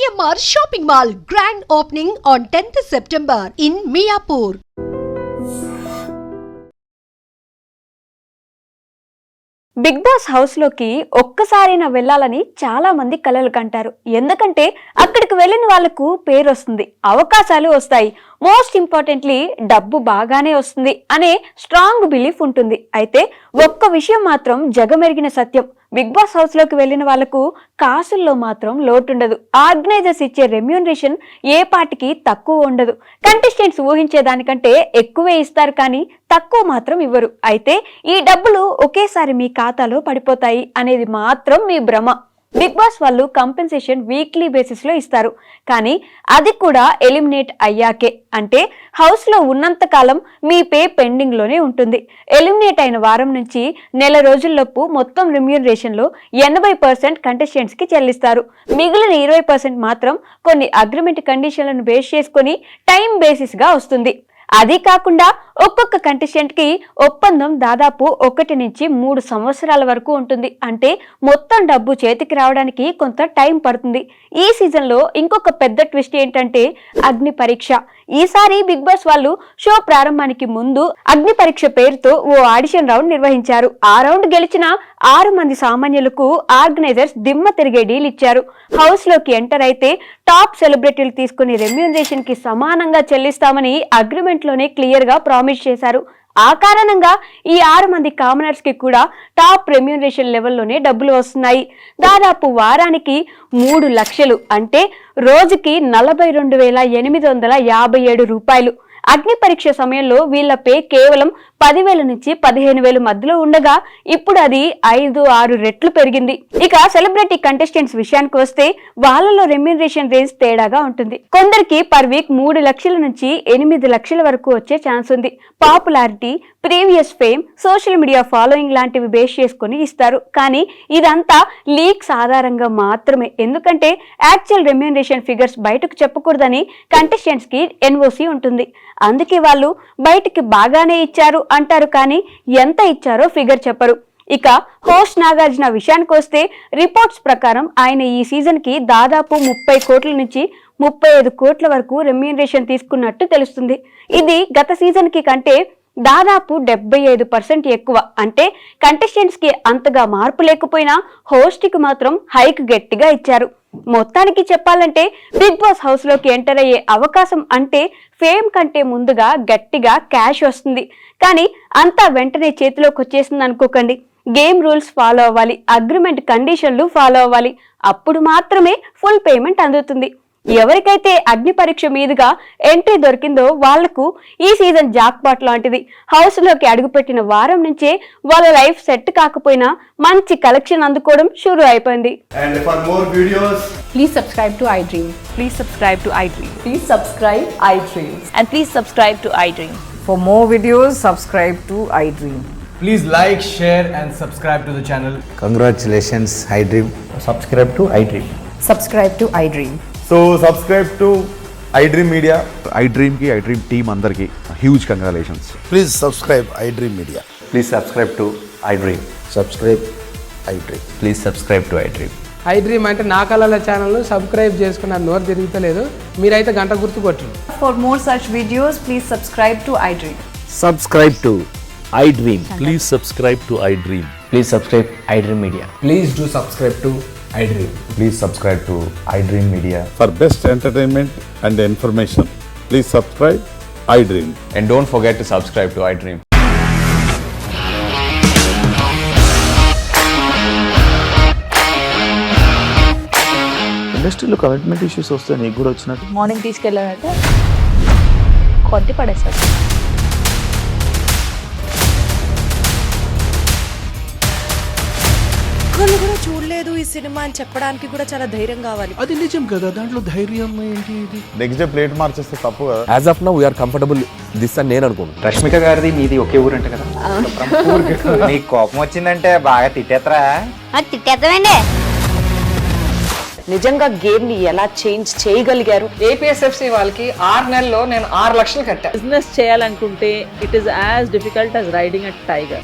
GMR Shopping Mall grand opening on 10th September in Miapur. Bigg Boss house లోకి ఒక్కసారైనా వెళ్ళాలని చాలా మంది కలలు కంటారు. ఎందుకంటే అక్కడికి వెళ్ళిన వాళ్లకు పేరు వస్తుంది, అవకాశాలు వస్తాయి, మోస్ట్ ఇంపార్టెంట్లీ డబ్బు బాగానే వస్తుంది అనే స్ట్రాంగ్ బిలీఫ్ ఉంటుంది. అయితే ఒక్క విషయం మాత్రం జగమెరిగిన సత్యం, బిగ్ బాస్ హౌస్ లోకి వెళ్ళిన వాళ్లకు కాసుల్లో మాత్రం లోటుండదు. ఆర్గనైజర్స్ ఇచ్చే రెమ్యూనరేషన్ ఏ పాటికి తక్కువ ఉండదు. కంటెస్టెంట్స్ ఊహించేదానికంటే ఎక్కువే ఇస్తారు, కానీ తక్కువ మాత్రం ఇవ్వరు. అయితే ఈ డబ్బులు ఒకేసారి మీ ఖాతాలో పడిపోతాయి అనేది మాత్రం మీ భ్రమ. బిగ్ బాస్ వాళ్ళు కంపెన్సేషన్ వీక్లీ బేసిస్ లో ఇస్తారు, కానీ అది కూడా ఎలిమినేట్ అయ్యాకే. అంటే హౌస్ లో ఉన్నంత కాలం మీ పే పెండింగ్ లోనే ఉంటుంది. ఎలిమినేట్ అయిన వారం నుంచి నెల రోజుల్లోపు మొత్తం రెమ్యూనరేషన్ లో 80% కంటెస్టెంట్స్ కి చెల్లిస్తారు. మిగిలిన 20% మాత్రం కొన్ని అగ్రిమెంట్ కండిషన్లను బేస్ చేసుకుని టైం బేసిస్ గా వస్తుంది. అది కాకుండా ఒక్కొక్క కంటెస్టెంట్ కి ఒప్పందం దాదాపు 1 నుంచి 3 సంవత్సరాల వరకు ఉంటుంది. అంటే మొత్తం డబ్బు చేతికి రావడానికి కొంత టైం పడుతుంది. ఈ సీజన్ లో ఇంకొక పెద్ద ట్విస్ట్ ఏంటంటే అగ్ని పరీక్ష. ఈసారి బిగ్ బాస్ వాళ్ళు షో ప్రారంభానికి ముందు అగ్ని పరీక్ష పేరుతో ఓ ఆడిషన్ రౌండ్ నిర్వహించారు. ఆ రౌండ్ గెలిచిన 6 మంది సామాన్యులకు ఆర్గనైజర్స్ దిమ్మ తిరిగే డీల్ ఇచ్చారు. హౌస్ లోకి ఎంటర్ అయితే టాప్ సెలబ్రిటీలు తీసుకునే రెమ్యూనరేషన్ కి సమానంగా చెల్లిస్తామని అగ్రిమెంట్ లోనే క్లియర్ గా ప్రామిస్ చేశారు. ఆ కారణంగా ఈ 6 మంది కామనర్స్ కి కూడా టాప్ రెమ్యూనరేషన్ లెవెల్లోనే డబ్బులు వస్తున్నాయి. దాదాపు వారానికి 3 లక్షలు, అంటే రోజుకి 42,857 రూపాయలు. అగ్ని పరీక్ష సమయంలో వీళ్ల పే కేవలం 10,000 నుంచి 15,000 మధ్యలో ఉండగా ఇప్పుడు అది 5-6 రెట్లు పెరిగింది. ఇక సెలబ్రిటీ కంటెస్టెంట్స్ విషయానికి వస్తే వాళ్ళలో రెమ్యూనరేషన్ రేంజ్ తేడాగా ఉంటుంది. కొందరికి పర్ వీక్ 3 లక్షల నుంచి 8 లక్షల వరకు వచ్చే ఛాన్స్ ఉంది. Popularity, previous fame, social media following లాంటివి బేస్ చేసుకుని ఇస్తారు. కానీ ఇదంతా లీక్స్ ఆధారంగా మాత్రమే, ఎందుకంటే యాక్చువల్ రెమ్యూనరేషన్ ఫిగర్స్ బయటకు చెప్పకూడదని కంటెస్టెంట్స్ కి ఎన్ఓసి ఉంటుంది. అందుకే వాళ్ళు బయటికి బాగానే ఇచ్చారు అంటారు, కానీ ఎంత ఇచ్చారో ఫిగర్ చెప్పరు. ఇక హోస్ట్ నాగార్జున విషయానికి వస్తే రిపోర్ట్స్ ప్రకారం ఆయన ఈ సీజన్ కి దాదాపు 30 కోట్ల నుంచి 35 కోట్ల వరకు రెమ్యూనరేషన్ తీసుకున్నట్టు తెలుస్తుంది. ఇది గత సీజన్ కి కంటే దాదాపు 75% ఎక్కువ. అంటే కంటెస్టెంట్స్ కి అంతగా మార్పు లేకపోయినా హోస్ట్ కి మాత్రం హైక్ గట్టిగా ఇచ్చారు. మొత్తానికి చెప్పాలంటే బిగ్ బాస్ హౌస్ లోకి ఎంటర్ అయ్యే అవకాశం అంటే ఫేమ్ కంటే ముందుగా గట్టిగా క్యాష్ వస్తుంది. కానీ అంతా వెంటనే చేతిలోకి వచ్చేసింది అనుకోకండి. గేమ్ రూల్స్ ఫాలో అవ్వాలి, అగ్రిమెంట్ కండిషన్లు ఫాలో అవ్వాలి, అప్పుడు మాత్రమే ఫుల్ పేమెంట్ అందుతుంది. ఎవరికైతే అగ్ని పరీక్ష మీదుగా ఎంట్రీ దొరికిందో వాళ్లకు ఈ సీజన్ జాక్పాట్ లాంటిది. హౌస్ లోకి అడుగుపెట్టిన వారం నుంచే వాళ్ళ లైఫ్ సెట్ కాకపోయినా మంచి కలెక్షన్ అందుకోవడం షురూ అయిపోయింది. And for more videos, please subscribe to iDream. Please subscribe to iDream. Please subscribe iDream. And please subscribe to iDream. For more videos, subscribe to iDream. please like, share and subscribe to the channel. Congratulations, iDream. Subscribe to iDream. Subscribe to iDream. So subscribe to iDream Media. iDream ki iDream team andarki huge congratulations. Please subscribe iDream Media. Please subscribe to iDream. Subscribe iDream. Please subscribe to iDream. iDream అంటే నా కళల channel subscribe చేసుకున్న నోరు తిరుగుతలేదు, మీరైతే గంట గుర్తు కొట్టండి. For more such videos, please subscribe to iDream. Subscribe to iDream. Please subscribe to iDream. Please subscribe iDream Media. Please do subscribe to iDream. Please subscribe to iDream Media. For best entertainment and information, please subscribe iDream. And don't forget to subscribe to iDream. ఇండస్ట్రీలో commitment issues వస్తే నీకు కూడా వచ్చినట్టు morning తీసుకెళ్ళాలంటే కొట్టి పడేస్తారు. ఒక్కళ్ళు కూడా చూడలేదు ఈ సినిమా అని చెప్పడానికి కూడా చాలా ధైర్యం కావాలి. అది నిజం కదా, దాంట్లో ధైర్యం ఏంటి? ఇది నెక్స్ట్ డే ప్లేట్ మార్చేస్తే తప్పు కదా. As of now we're comfortable this అని నేను అనుకుంటున్నాను. రష్మిక గారిది మీది ఒకే ఊరంట కదా. నీకు కోపం వచ్చిందంటే బాగా తిట్టేత్తరా? తిట్టేద్దామండి. నిజంగా గేమ్ ని ఎలా చేంజ్ చేయగలిగారు? ఏపీఎస్ఎఫ్సి వాళ్ళకి 6 నెలల్లో నేను 6 లక్షలు కట్టా. బిజినెస్ చేయాలనుకుంటే it is as difficult as riding a tiger.